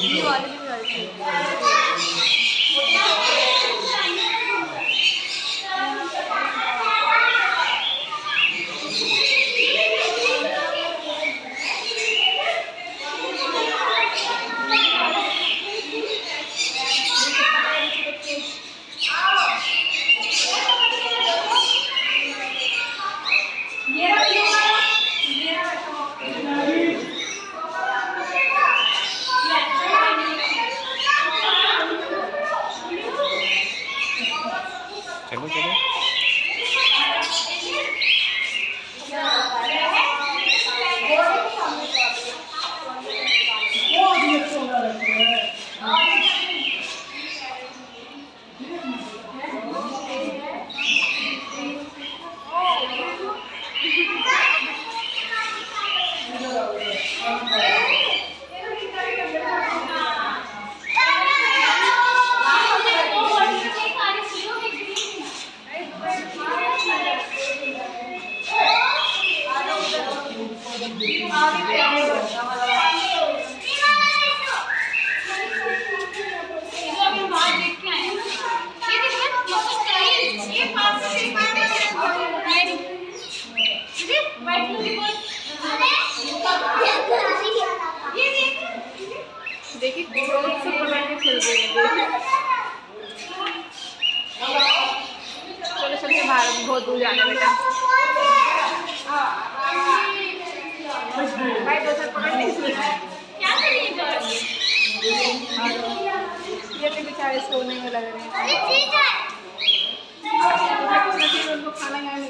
ये वाले भी लड़के चलो चलो देखिए बहुत से पकड़ के खेल रही है। चलो चल के बाहर बहुत दूर जाना बेटा। भाई दो सर पकड़ नहीं क्या करिए ये तो बेचारे सोने में लग रहे हैं। उनको खाना खाने